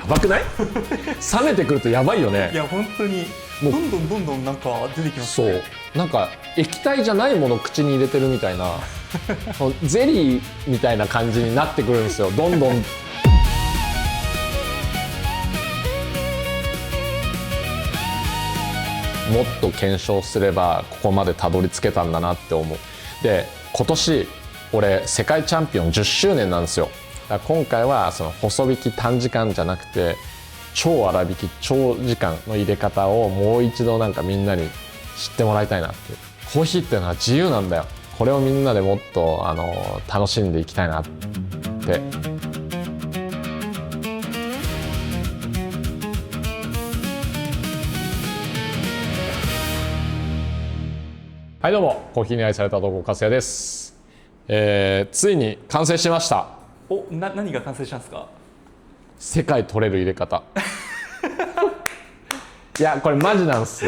やばくない？冷めてくるとやばいよね。いや本当にどんどんなんか出てきますね。そうなんか液体じゃないものを口に入れてるみたいなゼリーみたいな感じになってくるんですよ、どんどん。もっと検証すればここまでたどり着けたんだなって思う。で今年俺世界チャンピオン10周年なんですよ。だから今回はその細引き短時間じゃなくて超粗引き長時間の入れ方をもう一度なんかみんなに知ってもらいたいなっていう。コーヒーっていうのは自由なんだよ。これをみんなでもっと楽しんでいきたいなって。はいどうも、コーヒーに愛された男粕谷です。ついに完成しました。何が完成したんですか？世界取れる入れ方いやこれマジなんです。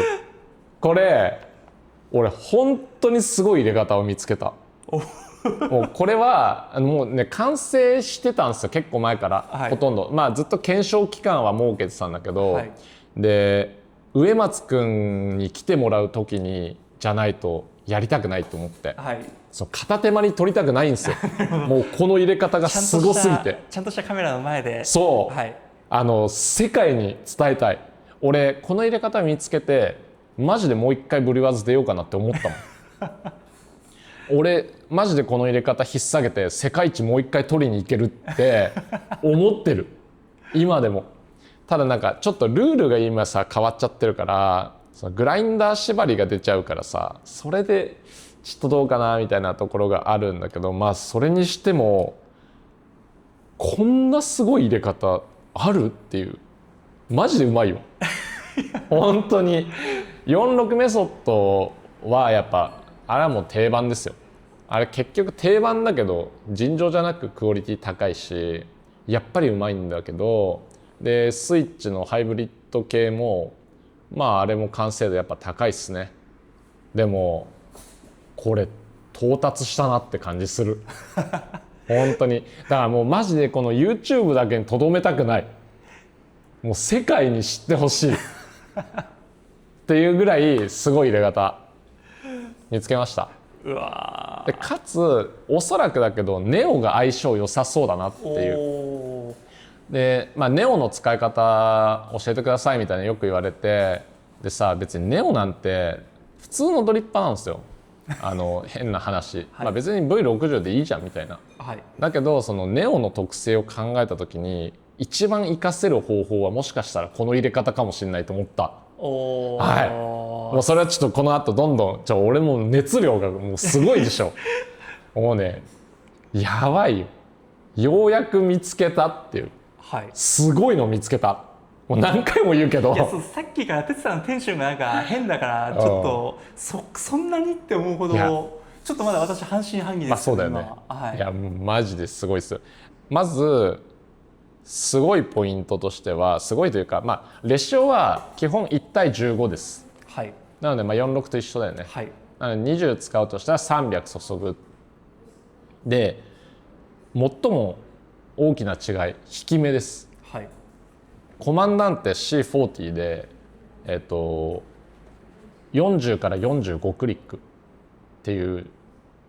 これ俺本当にすごい入れ方を見つけた。もうこれはもうね完成してたんですよ、結構前から、はい、ほとんどまあずっと検証期間は設けてたんだけど、はい、で植松くんに来てもらう時にじゃないとやりたくないと思って、はい、そう片手間に撮りたくないんですよもうこの入れ方がすごすぎてちゃんとしたカメラの前でそう、はい、世界に伝えたい。俺この入れ方見つけてマジでもう一回ブリュワーズ出ようかなって思ったもん俺マジでこの入れ方引っ提げて世界一もう一回取りに行けるって思ってる今でも。ただなんかちょっとルールが今さ変わっちゃってるから、そのグラインダー縛りが出ちゃうからさ、それでちょっとどうかなみたいなところがあるんだけど、まあそれにしてもこんなすごい入れ方あるっていう。マジでうまいよ本当に。46メソッドはやっぱあれはもう定番ですよ。あれ結局定番だけど尋常じゃなくクオリティ高いしやっぱりうまいんだけど、でスイッチのハイブリッド系もまああれも完成度やっぱ高いっすね。でもこれ到達したなって感じする本当に。だからもうマジでこの YouTube だけにとどめたくない、もう世界に知ってほしいっていうぐらいすごい入れ方見つけました。うわでかつおそらくだけどネオが相性良さそうだなっていう。で、まあ、ネオの使い方教えてくださいみたいなよく言われて、でさ別にネオなんて普通のドリッパーなんですよ変な話、はい、まあ、別に V60 でいいじゃんみたいな、はい、だけどそのネオの特性を考えた時に一番活かせる方法はもしかしたらこの入れ方かもしれないと思った。はい、もうそれはちょっとこの後どんどん俺も熱量がもうすごいでしょもうねやばいよ。ようやく見つけたっていう、はい、すごいの見つけた。もう何回も言うけど、いやさっきから哲さんのテンションがなんか変だからちょっとそんなにって思うほどちょっとまだ私半信半疑です。まあそうだよね、はい、いやマジですごいです。まずすごいポイントとしては、すごいというか、まあ、レシオは基本1対15です、はい、なのでまあ46と一緒だよね、はい、なので20使うとしたら300注ぐ。で最も大きな違い引き目です、はい、コマンダンテ C40 で、40から45クリックっていう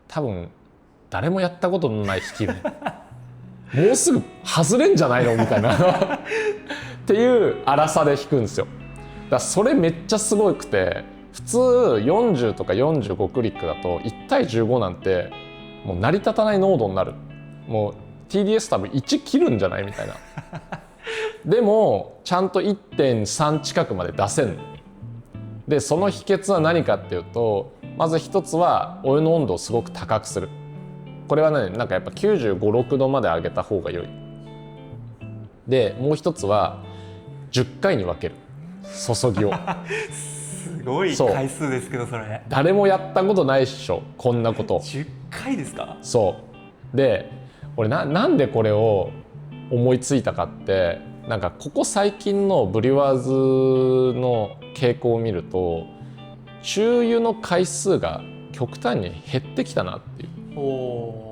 多分誰もやったことのない引き目もうすぐ外れんじゃないのみたいなっていう粗さで弾くんですよ。だからそれめっちゃすごくて、普通40とか45クリックだと1対15なんてもう成り立たない濃度になる。もう TDS 多分1切るんじゃないみたいなでもちゃんと 1.3 近くまで出せんので、その秘訣は何かっていうと、まず一つはお湯の温度をすごく高くする。これはね、なんかやっぱ95、6度まで上げた方が良い。でもう一つは10回に分ける注ぎをすごい回数ですけど、それ誰もやったことないっしょこんなこと。10回ですか？そうで俺なんでこれを思いついたかって、なんかここ最近のブリュワーズの傾向を見ると中湯の回数が極端に減ってきたなっていう。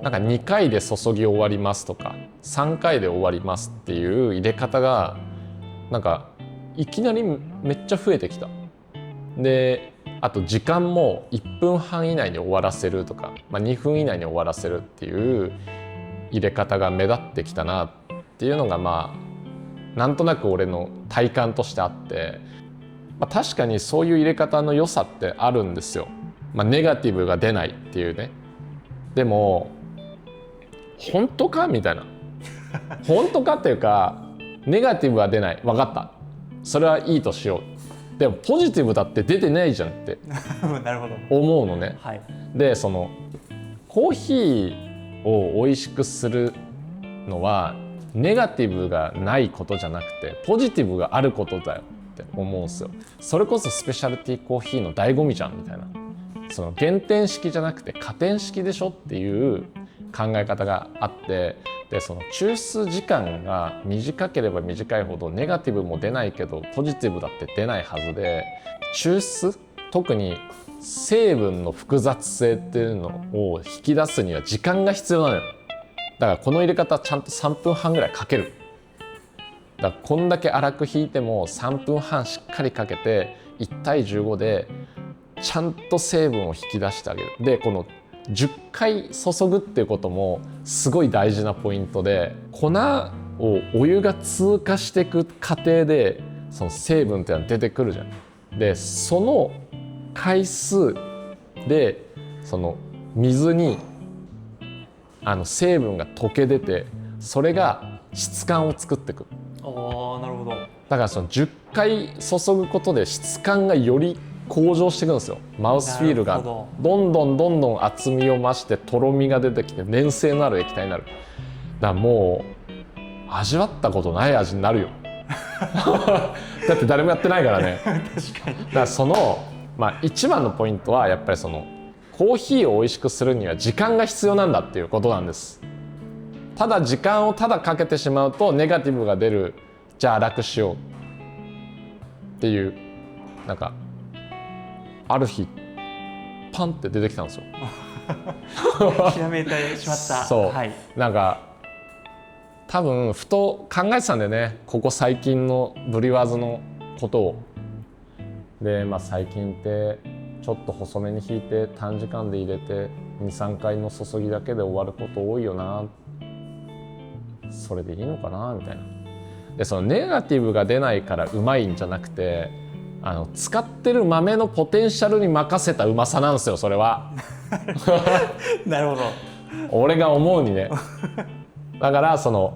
なんか2回で注ぎ終わりますとか3回で終わりますっていう入れ方がなんかいきなりめっちゃ増えてきた。であと時間も1分半以内に終わらせるとか、2分以内に終わらせるっていう入れ方が目立ってきたなっていうのがなんとなく俺の体感としてあって、確かにそういう入れ方の良さってあるんですよ。ネガティブが出ないっていうね。でも本当かみたいな本当かっていうか、ネガティブは出ない、分かった、それはいいとしよう、でもポジティブだって出てないじゃんってなるほど思うのね。はい、でそのコーヒーを美味しくするのはネガティブがないことじゃなくてポジティブがあることだよって思うんですよ。それこそスペシャルティーコーヒーの醍醐味じゃんみたいな、その減点式じゃなくて加点式でしょっていう考え方があって、でその抽出時間が短ければ短いほどネガティブも出ないけどポジティブだって出ないはずで、抽出特に成分の複雑性っていうのを引き出すには時間が必要なのよ。だからこの入れ方ちゃんと3分半ぐらいかける。だからこんだけ粗く引いても3分半しっかりかけて1対15でちゃんと成分を引き出してあげる。でこの10回注ぐっていうこともすごい大事なポイントで、粉をお湯が通過していく過程でその成分っていうのは出てくるじゃん。でその回数でその水に成分が溶け出て、それが質感を作っていく。ああなるほど。だからその10回注ぐことで質感がより向上していくんですよ。マウスフィールがどんどん厚みを増してとろみが出てきて粘性のある液体になる。だからもう味わったことない味になるよだって誰もやってないからね確かに。だからその、一番のポイントはやっぱりそのコーヒーを美味しくするには時間が必要なんだっていうことなんです。ただ時間をただかけてしまうとネガティブが出る。じゃあ楽しようっていう、なんかある日パンって出てきたんですよひらめいてしまった。そう、はい、なんか多分ふと考えてたんだよね、ここ最近のブリュワーズのことを。で、最近ってちょっと細めに引いて短時間で入れて 2,3 回の注ぎだけで終わること多いよな、それでいいのかなみたいな。でそのネガティブが出ないからうまいんじゃなくて、使ってる豆のポテンシャルに任せたうまさなんですよ、それはなるほど。俺が思うにね。だからそ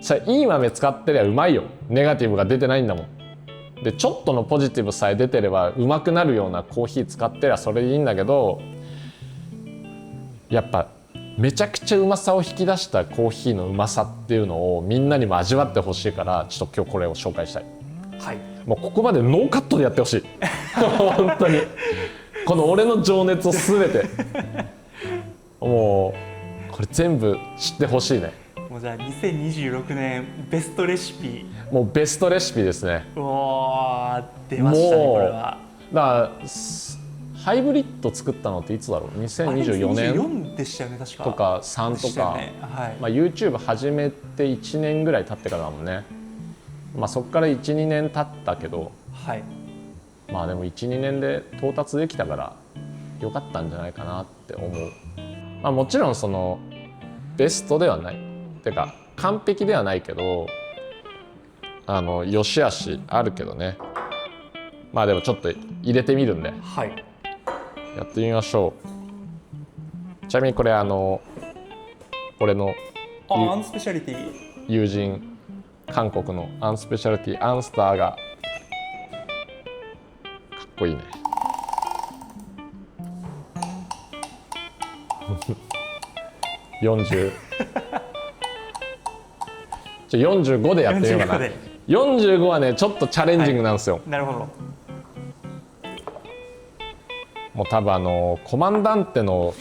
れいい豆使ってりゃうまいよ。ネガティブが出てないんだもん。でちょっとのポジティブさえ出てればうまくなるようなコーヒー使ってりゃそれでいいんだけど、やっぱめちゃくちゃうまさを引き出したコーヒーのうまさっていうのをみんなにも味わってほしいから、ちょっと今日これを紹介したい。はい、もうここまでノーカットでやってほしい本当にこの俺の情熱を全てもうこれ全部知ってほしいね。もうじゃあ2026年ベストレシピ。もうベストレシピですね。うわー出ましたね、これは。だからハイブリッド作ったのっていつだろう、2024年2024でしたよね確か。とか3とか、ね、はい、YouTube 始めて1年ぐらい経ってからだもんね。そこから 1,2 年経ったけど、はい、でも 1,2 年で到達できたから良かったんじゃないかなって思う。もちろんそのベストではないてか完璧ではないけど、良し悪しあるけどね。でもちょっと入れてみるんで、はい、やってみましょう。ちなみにこれ俺のアンスペシャリティ友人、韓国のアンスペシャリティアンスターがかっこいいね45でやってみようかな。45はねちょっとチャレンジングなんですよ、なるほど。もう多分コマンダンテの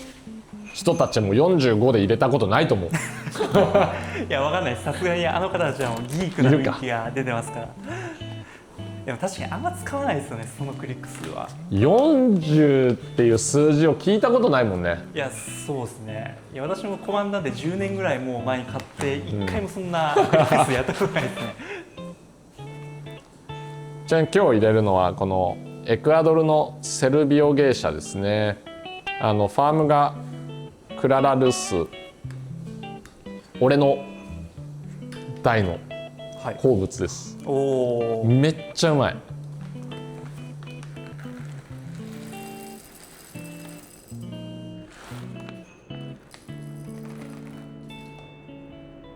人たちも45で入れたことないと思ういやわかんない、さすがにあの方たちはもうギークな雰囲気が出てますから。でも確かにあんま使わないですよね、そのクリック数は。40っていう数字を聞いたことないもんね。いやそうですね。いや私もコマンダンテ10年ぐらいもう前に買って1回もそんなクリック数やったことないですね。ちなみに今日入れるのはこのエクアドルのセルビオゲーシャですね。ファームがクララルス、俺の大の好物です、おお、めっちゃうまい。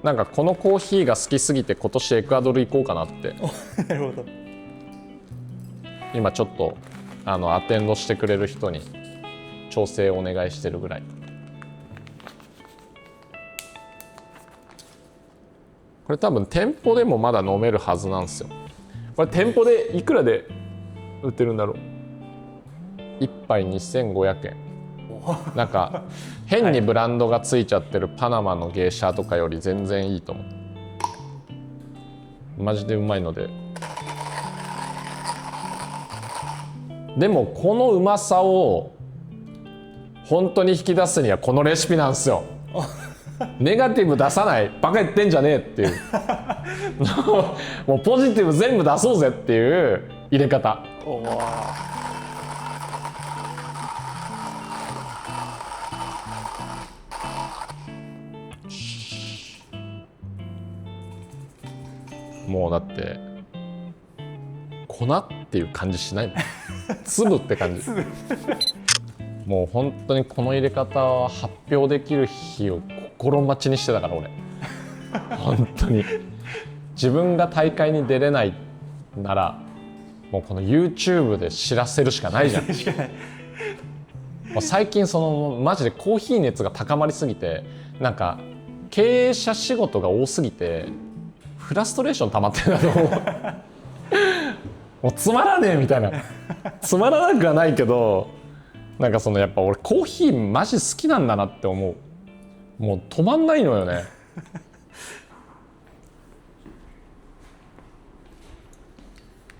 なんかこのコーヒーが好きすぎて今年エクアドル行こうかなってなるほど。今ちょっとアテンドしてくれる人に調整をお願いしてるぐらい。これ多分店舗でもまだ飲めるはずなんですよ。これ店舗でいくらで売ってるんだろう。1杯2500円。なんか変にブランドがついちゃってるパナマのゲーシャとかより全然いいと思う。マジでうまいので。でもこのうまさを本当に引き出すにはこのレシピなんですよ。ネガティブ出さない、バカ言ってんじゃねえっていうもうポジティブ全部出そうぜっていう入れ方。おもうだって粉っていう感じしないもん粒って感じもう本当にこの入れ方は発表できる日を心待ちにしてたから俺本当に自分が大会に出れないならもうこの YouTube で知らせるしかないじゃん。もう最近そのマジでコーヒー熱が高まりすぎて、なんか経営者仕事が多すぎてフラストレーション溜まってるなと思うもうつまらねえみたいな、つまらなくはないけど、なんかそのやっぱ俺コーヒーマジ好きなんだなって思う。もう止まんないのよね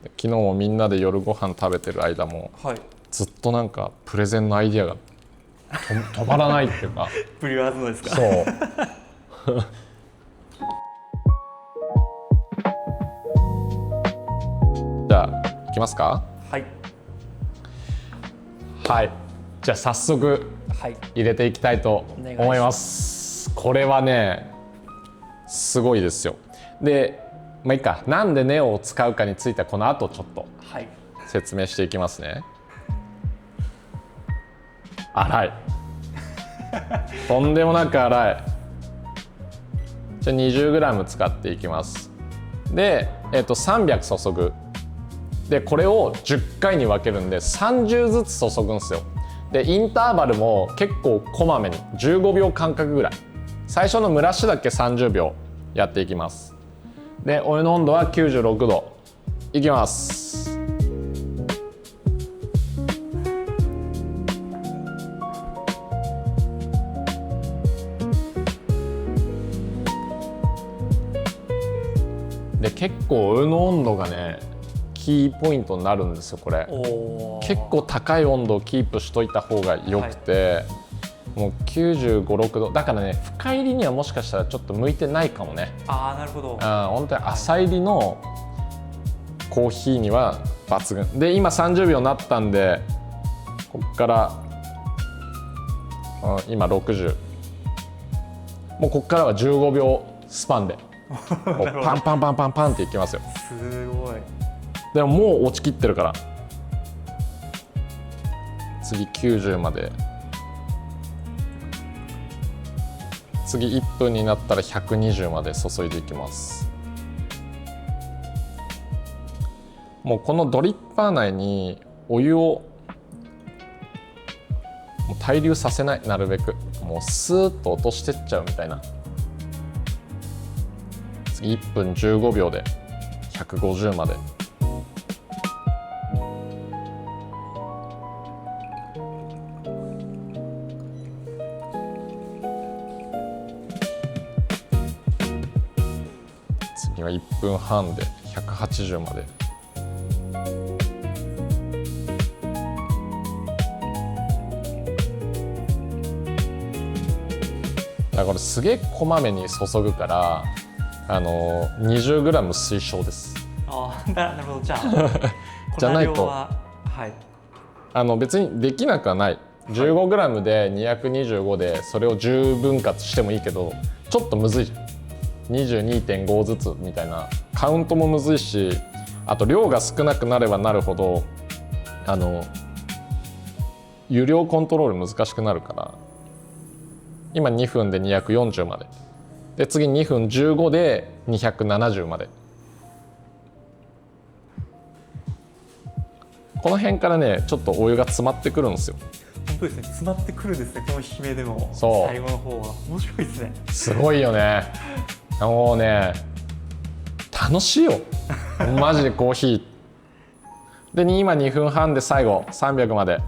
昨日もみんなで夜ご飯食べてる間も、はい、ずっとなんかプレゼンのアイディアが止まらないっていうかブリュワーズのですか。そうじゃあいきますか。はいはい、じゃあ早速はい入れていきたいと思います。これはねすごいですよ。でまあいいか、なんでネオを使うかについてはこの後ちょっとはい説明していきますね。粗いとんでもなく粗い。じゃあ 20g 使っていきます。で、300注ぐ。でこれを10回に分けるんで30ずつ注ぐんですよ。でインターバルも結構こまめに15秒間隔ぐらい、最初の蒸らしだけ30秒やっていきます。でお湯の温度は96度いきます。で結構お湯の温度がねキーポイントになるんですよ。これ結構高い温度をキープしといた方がよくて、もう95、6度だからね、深入りにはもしかしたらちょっと向いてないかもね。ああなるほど。本当に浅入りのコーヒーには抜群で、今30秒になったんでここから、今60、もうここからは15秒スパンでこうパンパンパンパンパンっていきますよ。すごい。でももう落ちきってるから、次90まで、次1分になったら120まで注いでいきます。もうこのドリッパー内にお湯をもう対流させない、なるべくもうスーッと落としてっちゃうみたいな。次1分15秒で150まで。次は1分半で180まで。だからこれすげえこまめに注ぐから20g 推奨です。あなるほど、じゃあじゃないと粉量ははい別にできなくはない。 15g で225でそれを10分割してもいいけどちょっとむずいじゃん。22.5 ずつみたいなカウントもむずいし、あと量が少なくなればなるほど湯量コントロール難しくなるから、今2分で240までで、次2分15で270まで。この辺からねちょっとお湯が詰まってくるんですよ。本当ですね、詰まってくるんですね、この悲鳴でも。そう最後の方は面白いですね。すごいよね。もうね楽しいよマジでコーヒーで今2分半で最後300まで、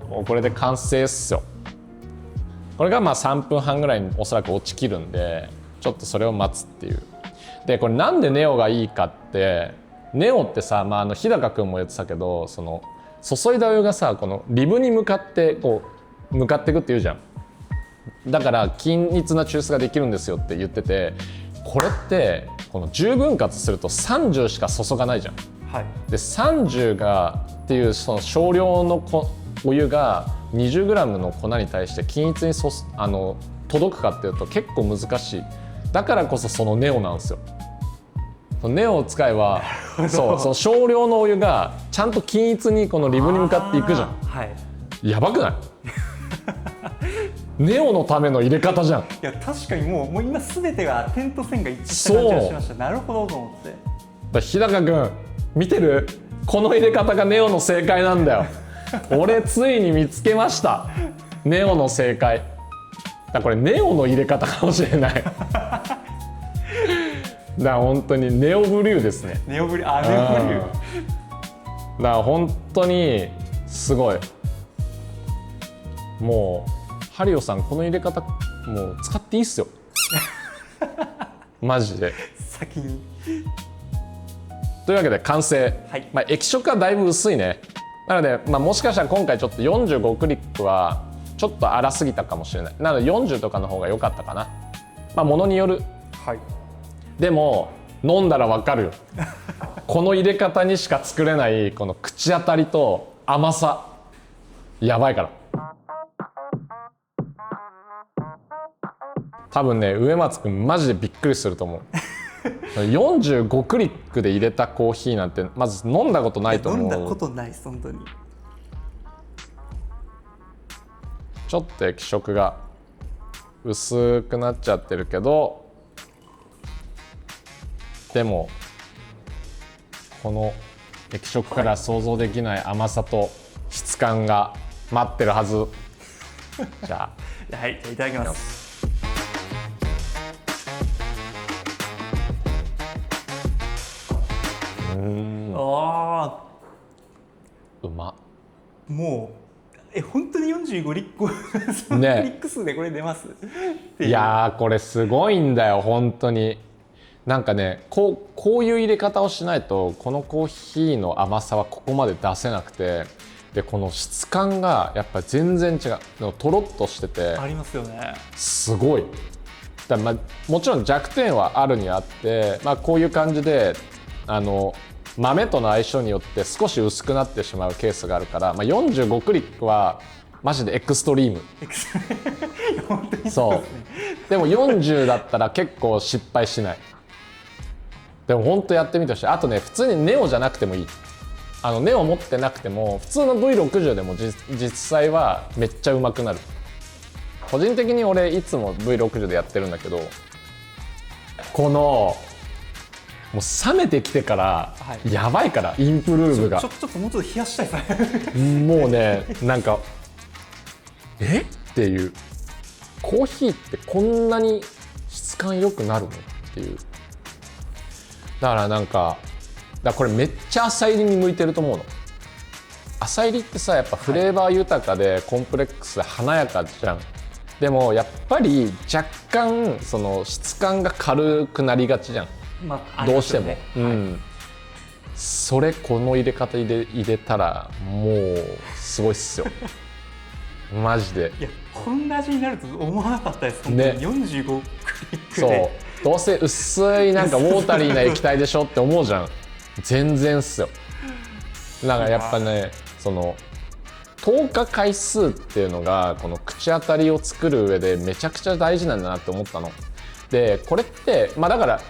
もうこれで完成っすよ。これがまあ3分半ぐらいにおそらく落ちきるんで、ちょっとそれを待つっていう。でこれなんでネオがいいかって、ネオってさ、日高君も言ってたけど、その注いだお湯がさこのリブに向かってこう向かってくって言うじゃん。だから均一な抽出ができるんですよって言ってて、これってこの10分割すると30しか注がないじゃん。はい、で30がっていうその少量のお湯が 20g の粉に対して均一に届くかっていうと結構難しい。だからこそそのネオなんですよ。ネオを使えばその少量のお湯がちゃんと均一にこのリブに向かっていくじゃん。はい、やばくないネオのための入れ方じゃん。いや確かにもう今全てが点と線が一致した感じがしました。なるほどと思って。日高君見てる？この入れ方がネオの正解なんだよ俺ついに見つけました、ネオの正解だ。これネオの入れ方かもしれないだから本当にネオブリューですね。ネオブリュー、ネオブリューだから本当にすごい。もうハリオさんこの入れ方もう使っていいっすよマジで。先にというわけで完成、はい、液色はだいぶ薄いね。なので、もしかしたら今回ちょっと45クリックはちょっと荒すぎたかもしれない。なので40とかの方が良かったかな。ものによる。はい、でも飲んだら分かるよこの入れ方にしか作れないこの口当たりと甘さやばいから。多分ね植松くんマジでびっくりすると思う45クリックで入れたコーヒーなんてまず飲んだことないと思う。飲んだことないです本当に。ちょっと液色が薄くなっちゃってるけど、でもこの液色から想像できない甘さと質感が待ってるはずじゃあはい、じゃあいただきます。あうま。もう本当に45リックそのリック数でこれ出ます、いやーこれすごいんだよ本当に。なんかねこういう入れ方をしないとこのコーヒーの甘さはここまで出せなくて、でこの質感がやっぱり全然違う。とろっとしててありますよね。すごい。だもちろん弱点はあるにあって、こういう感じで豆との相性によって少し薄くなってしまうケースがあるから、45クリックはマジでエクストリーム本当にそうでも40だったら結構失敗しない。でも本当やってみてほしい。あとね普通にネオじゃなくてもいい。ネオ持ってなくても普通の V60 でも実際はめっちゃうまくなる。個人的に俺いつも V60 でやってるんだけど、このもう冷めてきてからやばいから、インプルーブがちょっともうちょっと冷やしたいですねもうねなんかっていう、コーヒーってこんなに質感良くなるのっていう。だからなんかこれめっちゃ浅入りに向いてると思うの。浅入りってさやっぱフレーバー豊かでコンプレックスで華やかじゃん。でもやっぱり若干その質感が軽くなりがちじゃん、どうしても、それこの入れ方入れたらもうすごいっすよマジで。いやこんな味になると思わなかったです本当に、45クリックで。どうせ薄いなんかウォータリーな液体でしょって思うじゃん。全然っすよ。だからやっぱね、その透過回数っていうのがこの口当たりを作る上でめちゃくちゃ大事なんだなって思ったの。でこれってまあだから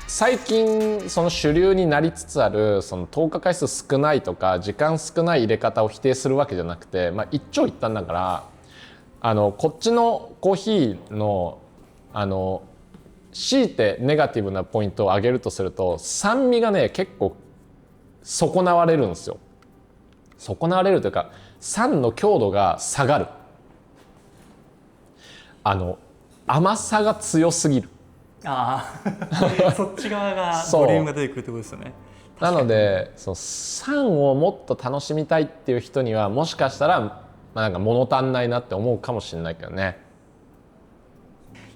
最近その主流になりつつあるその透過回数少ないとか時間少ない入れ方を否定するわけじゃなくて、まあ、一長一短だからこっちのコーヒーの強いてネガティブなポイントを挙げるとすると酸味がね結構損なわれるんですよ。損なわれるというか酸の強度が下がる。甘さが強すぎる。ああそっち側がボリュームが出てくるってことですよね。なのでその酸をもっと楽しみたいっていう人にはもしかしたら、まあ、なんか物足んないなって思うかもしれないけどね。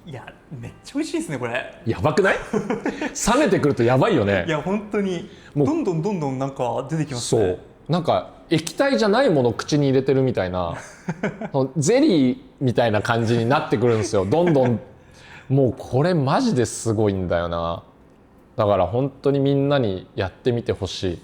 いやめっちゃ美味しいですねこれ。やばくない？冷めてくるとやばいよね。いや本当にどんどんなんか出てきますね。そうなんか液体じゃないものを口に入れてるみたいなゼリーみたいな感じになってくるんですよ。どんどんもうこれマジですごいんだよな。だから本当にみんなにやってみてほしい。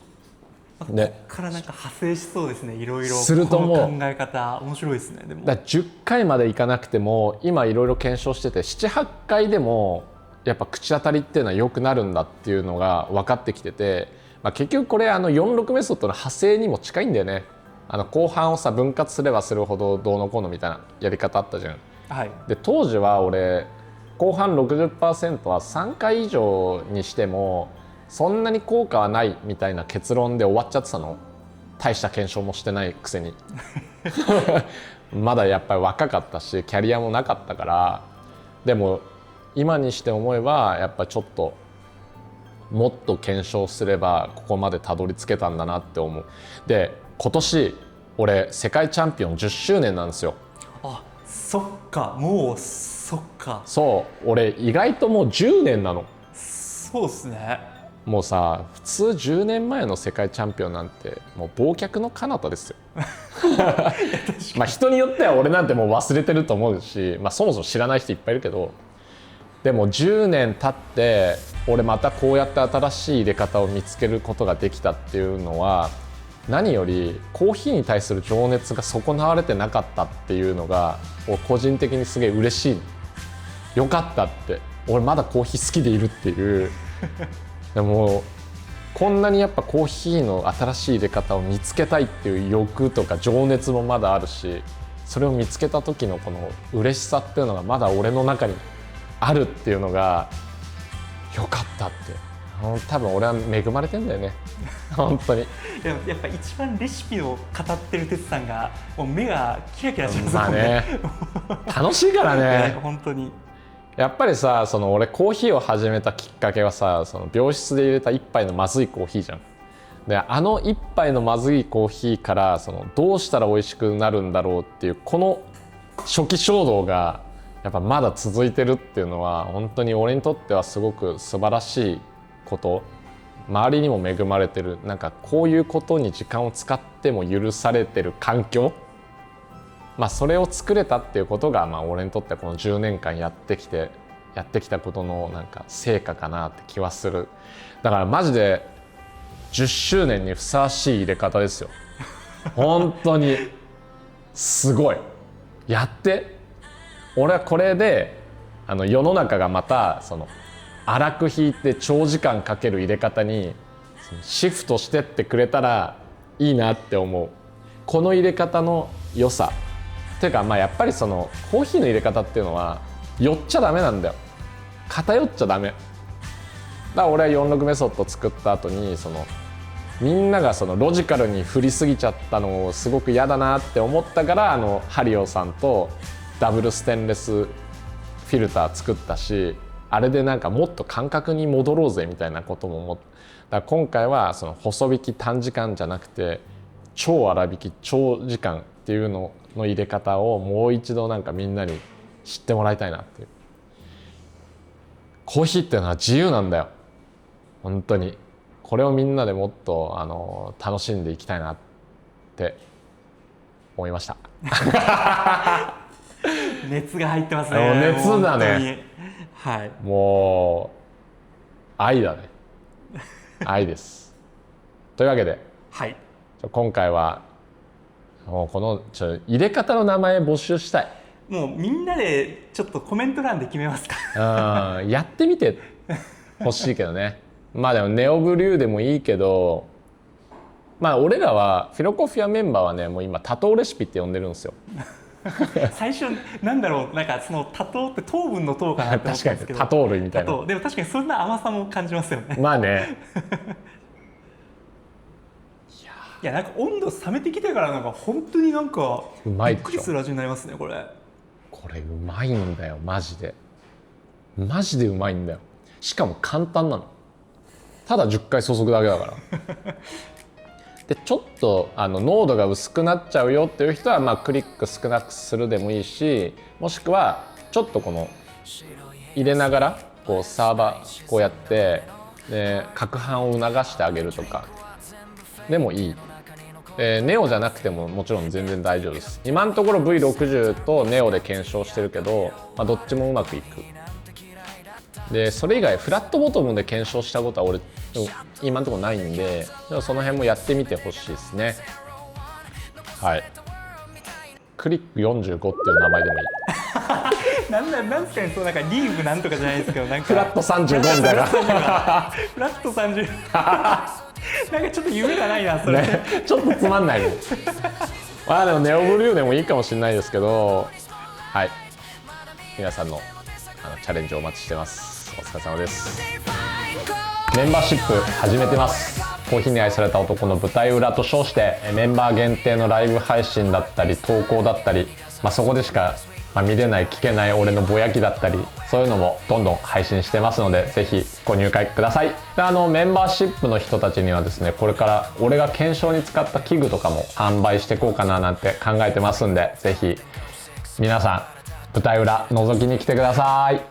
ね、ここからなんか派生しそうですね。いろいろすると思う。この考え方面白いですね。でもだから10回までいかなくても今いろいろ検証してて 7,8 回でもやっぱ口当たりっていうのは良くなるんだっていうのが分かってきてて、まあ、結局これ46メソッドの派生にも近いんだよね。後半をさ分割すればするほどどうのこうのみたいなやり方あったじゃん。はい、で当時は俺後半 60% は3回以上にしてもそんなに効果はないみたいな結論で終わっちゃってたの。大した検証もしてないくせにまだやっぱり若かったしキャリアもなかったから。でも今にして思えばやっぱりちょっともっと検証すればここまでたどり着けたんだなって思う。で今年俺世界チャンピオン10周年なんですよ。あ、そっか、もうそっか。そう俺意外ともう10年なの。そうっすね。もうさ普通10年前の世界チャンピオンなんてもう忘却の彼方ですよまあ人によっては俺なんてもう忘れてると思うし、まあ、そもそも知らない人いっぱいいるけど、でも10年経って俺またこうやって新しい入れ方を見つけることができたっていうのは何よりコーヒーに対する情熱が損なわれてなかったっていうのが個人的にすげえ嬉しい。よかったって、俺まだコーヒー好きでいるっていうでもこんなにやっぱコーヒーの新しい入れ方を見つけたいっていう欲とか情熱もまだあるし、それを見つけた時のこの嬉しさっていうのがまだ俺の中にあるっていうのがよかったって。多分俺は恵まれてんだよね本当に。でもやっぱ一番レシピを語ってる哲さんがもう目がキラキラしますもんね楽しいからね本当に。やっぱりさ俺コーヒーを始めたきっかけはさ病室で入れた一杯のまずいコーヒーじゃん。で一杯のまずいコーヒーからどうしたら美味しくなるんだろうっていうこの初期衝動がやっぱまだ続いてるっていうのは本当に俺にとってはすごく素晴らしいこと。周りにも恵まれてる、なんかこういうことに時間を使っても許されてる環境、まあそれを作れたっていうことが俺にとってこの10年間やってきたことのなんか成果かなって気はする。だからマジで10周年にふさわしい入れ方ですよ本当にすごい。やって俺はこれで世の中がまた粗く引いて長時間かける入れ方にシフトしてってくれたらいいなって思う。この入れ方の良さというか、やっぱりコーヒーの入れ方っていうのは寄っちゃダメなんだよ。偏っちゃダメだから俺は46メソッド作った後にみんながロジカルに振りすぎちゃったのをすごく嫌だなって思ったからハリオさんとダブルステンレスフィルター作ったし、あれでなんかもっと感覚に戻ろうぜみたいなことも思った。だから今回は細引き短時間じゃなくて超粗引き長時間っていうのの入れ方をもう一度なんかみんなに知ってもらいたいなっていう。コーヒーっていうのは自由なんだよ本当に。これをみんなでもっと楽しんでいきたいなって思いました熱が入ってますね。熱だね。はい、もう愛だね。愛です。というわけで、はい、今回はもうこの入れ方の名前募集したい。もうみんなでちょっとコメント欄で決めますか。やってみてほしいけどね。まあでもネオブリューでもいいけど、まあ俺らはフィロコフィアメンバーはね、もう今多糖レシピって呼んでるんですよ。最初なんだろう、なんかその多糖って糖分の糖かなって思ったんですけど、確かに多糖類みたいな。でも確かにそんな甘さも感じますよね。まあね。いやなんか温度冷めてきてからなんか本当になんかうまいでしょ。びっくりする味になりますねこれ。これうまいんだよマジで。マジでうまいんだよ。しかも簡単なの。ただ10回注ぐだけだから。でちょっと濃度が薄くなっちゃうよっていう人は、まあ、クリック少なくするでもいいし、もしくはちょっとこの入れながらこうサーバーこうやってで攪拌を促してあげるとかでもいい。ネオじゃなくてももちろん全然大丈夫です。今のところ V60 とネオで検証してるけど、まあ、どっちもうまくいく。でそれ以外フラットボトムで検証したことは俺今のところないんで、その辺もやってみてほしいですね。はい。クリック45っていう名前でもいい。なんですかね、そうなんかリーブなんとかじゃないですけど、なんかフラット35みたいな。フラット30。なんかちょっと夢がないなそれ、ね、ちょっとつまんないね。まあでもネオブリューでもいいかもしれないですけど、はい。皆さんのチャレンジをお待ちしてます。お疲れ様です。メンバーシップ始めてます。コーヒーに愛された男の舞台裏と称してメンバー限定のライブ配信だったり投稿だったり、そこでしか見れない聞けない俺のぼやきだったり、そういうのもどんどん配信してますので、ぜひご入会ください。でメンバーシップの人たちにはですね、これから俺が検証に使った器具とかも販売していこうかななんて考えてますんで、ぜひ皆さん舞台裏覗きに来てください。